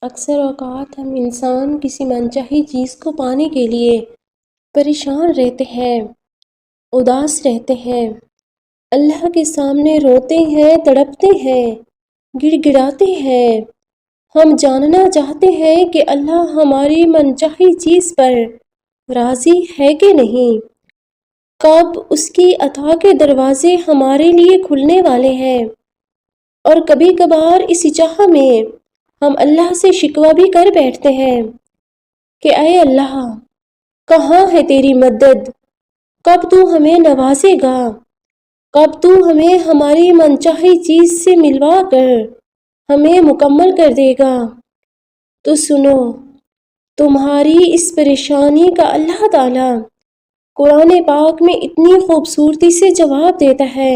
اکثر اوقات ہم انسان کسی منچاہی چیز کو پانے کے لیے پریشان رہتے ہیں، اداس رہتے ہیں، اللہ کے سامنے روتے ہیں، تڑپتے ہیں، گڑ گڑاتے ہیں۔ ہم جاننا چاہتے ہیں کہ اللہ ہماری منچاہی چیز پر راضی ہے کہ نہیں، کب اس کی عطا کے دروازے ہمارے لیے کھلنے والے ہیں۔ اور کبھی کبھار اسی چاہ میں ہم اللہ سے شکوہ بھی کر بیٹھتے ہیں کہ اے اللہ، کہاں ہے تیری مدد؟ کب تو ہمیں نوازے گا؟ کب تو ہمیں ہماری منچاہی چیز سے ملوا کر ہمیں مکمل کر دے گا؟ تو سنو، تمہاری اس پریشانی کا اللہ تعالیٰ قرآن پاک میں اتنی خوبصورتی سے جواب دیتا ہے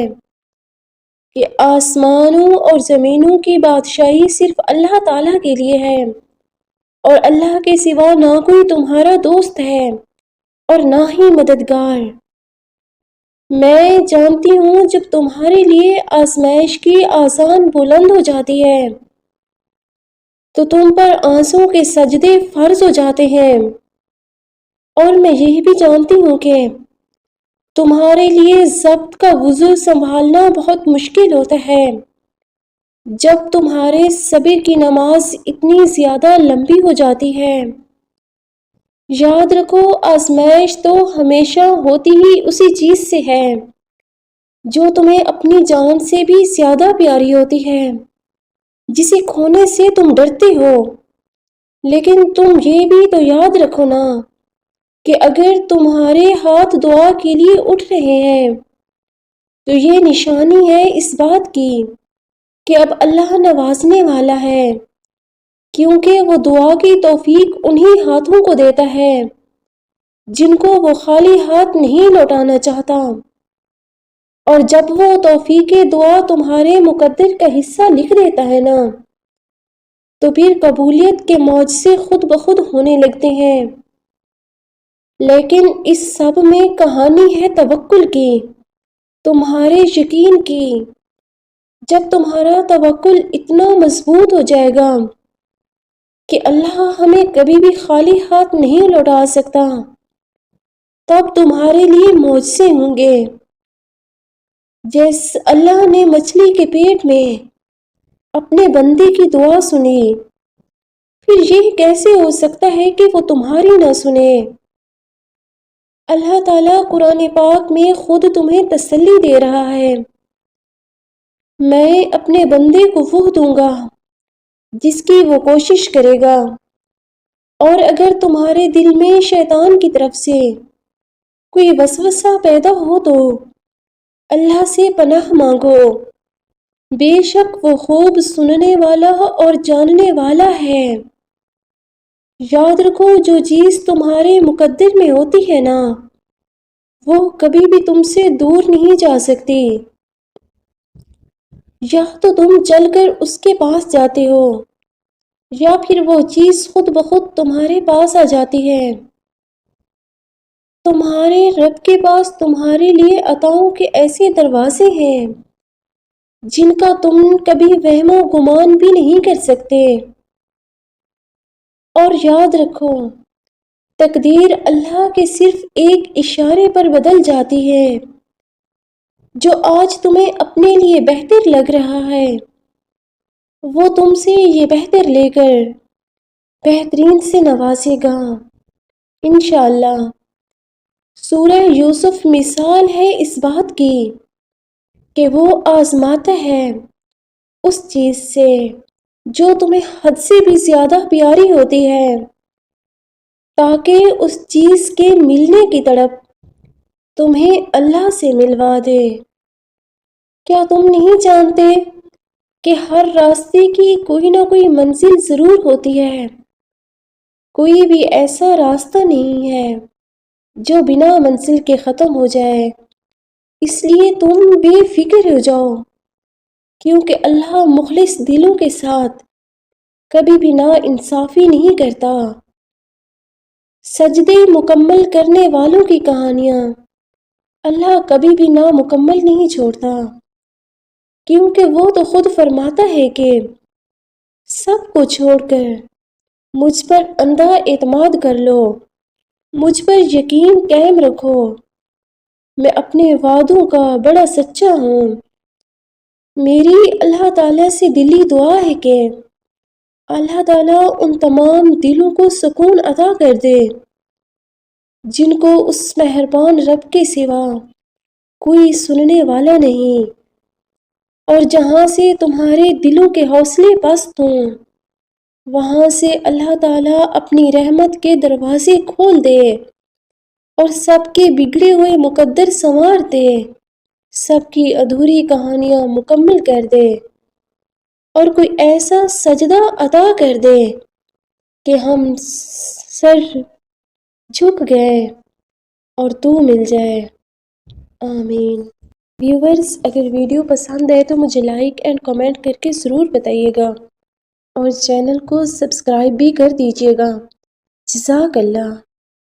کہ آسمانوں اور زمینوں کی بادشاہی صرف اللہ تعالیٰ کے لیے ہے، اور اللہ کے سوا نہ کوئی تمہارا دوست ہے اور نہ ہی مددگار۔ میں جانتی ہوں جب تمہارے لیے آزمائش کی آذان بلند ہو جاتی ہے تو تم پر آنسوں کے سجدے فرض ہو جاتے ہیں، اور میں یہ بھی جانتی ہوں کہ تمہارے لیے ضبط کا وضو سنبھالنا بہت مشکل ہوتا ہے جب تمہارے صبر کی نماز اتنی زیادہ لمبی ہو جاتی ہے۔ یاد رکھو، آزمائش تو ہمیشہ ہوتی ہی اسی چیز سے ہے جو تمہیں اپنی جان سے بھی زیادہ پیاری ہوتی ہے، جسے کھونے سے تم ڈرتے ہو۔ لیکن تم یہ بھی تو یاد رکھو نا کہ اگر تمہارے ہاتھ دعا کے لیے اٹھ رہے ہیں تو یہ نشانی ہے اس بات کی کہ اب اللہ نوازنے والا ہے، کیونکہ وہ دعا کی توفیق انہی ہاتھوں کو دیتا ہے جن کو وہ خالی ہاتھ نہیں لوٹانا چاہتا۔ اور جب وہ توفیق دعا تمہارے مقدر کا حصہ لکھ دیتا ہے نا، تو پھر قبولیت کے معجزے خود بخود ہونے لگتے ہیں۔ لیکن اس سب میں کہانی ہے توکل کی، تمہارے یقین کی۔ جب تمہارا توکل اتنا مضبوط ہو جائے گا کہ اللہ ہمیں کبھی بھی خالی ہاتھ نہیں لوٹا سکتا، تب تمہارے لیے معجزے ہوں گے۔ جیسے اللہ نے مچھلی کے پیٹ میں اپنے بندے کی دعا سنی، پھر یہ کیسے ہو سکتا ہے کہ وہ تمہاری نہ سنے؟ اللہ تعالیٰ قرآن پاک میں خود تمہیں تسلی دے رہا ہے، میں اپنے بندے کو وہ دوں گا جس کی وہ کوشش کرے گا۔ اور اگر تمہارے دل میں شیطان کی طرف سے کوئی وسوسہ پیدا ہو تو اللہ سے پناہ مانگو، بے شک وہ خوب سننے والا اور جاننے والا ہے۔ یاد رکھو، جو چیز تمہارے مقدر میں ہوتی ہے نا، وہ کبھی بھی تم سے دور نہیں جا سکتی۔ یا تو تم چل کر اس کے پاس جاتے ہو، یا پھر وہ چیز خود بخود تمہارے پاس آ جاتی ہے۔ تمہارے رب کے پاس تمہارے لیے عطاؤں کے ایسے دروازے ہیں جن کا تم کبھی وہم و گمان بھی نہیں کر سکتے۔ اور یاد رکھو، تقدیر اللہ کے صرف ایک اشارے پر بدل جاتی ہے۔ جو آج تمہیں اپنے لیے بہتر لگ رہا ہے، وہ تم سے یہ بہتر لے کر بہترین سے نوازے گا انشاءاللہ۔ سورہ یوسف مثال ہے اس بات کی کہ وہ آزماتا ہے اس چیز سے جو تمہیں حد سے بھی زیادہ پیاری ہوتی ہے، تاکہ اس چیز کے ملنے کی تڑپ تمہیں اللہ سے ملوا دے۔ کیا تم نہیں جانتے کہ ہر راستے کی کوئی نہ کوئی منزل ضرور ہوتی ہے؟ کوئی بھی ایسا راستہ نہیں ہے جو بنا منزل کے ختم ہو جائے۔ اس لیے تم بے فکر ہو جاؤ، کیونکہ اللہ مخلص دلوں کے ساتھ کبھی بھی نا انصافی نہیں کرتا۔ سجدے مکمل کرنے والوں کی کہانیاں اللہ کبھی بھی نامکمل نہیں چھوڑتا، کیونکہ وہ تو خود فرماتا ہے کہ سب کو چھوڑ کر مجھ پر اندھا اعتماد کر لو، مجھ پر یقین قائم رکھو، میں اپنے وعدوں کا بڑا سچا ہوں۔ میری اللہ تعالیٰ سے دلی دعا ہے کہ اللہ تعالیٰ ان تمام دلوں کو سکون عطا کر دے جن کو اس مہربان رب کے سوا کوئی سننے والا نہیں، اور جہاں سے تمہارے دلوں کے حوصلے پست ہوں وہاں سے اللہ تعالیٰ اپنی رحمت کے دروازے کھول دے اور سب کے بگڑے ہوئے مقدر سنوار دے، سب کی ادھوری کہانیاں مکمل کر دے، اور کوئی ایسا سجدہ عطا کر دے کہ ہم سر جھک گئے اور تو مل جائے۔ آمین۔ ویورز، اگر ویڈیو پسند آئے تو مجھے لائک اینڈ کمنٹ کر کے ضرور بتائیے گا، اور چینل کو سبسکرائب بھی کر دیجیے گا۔ جزاک اللہ۔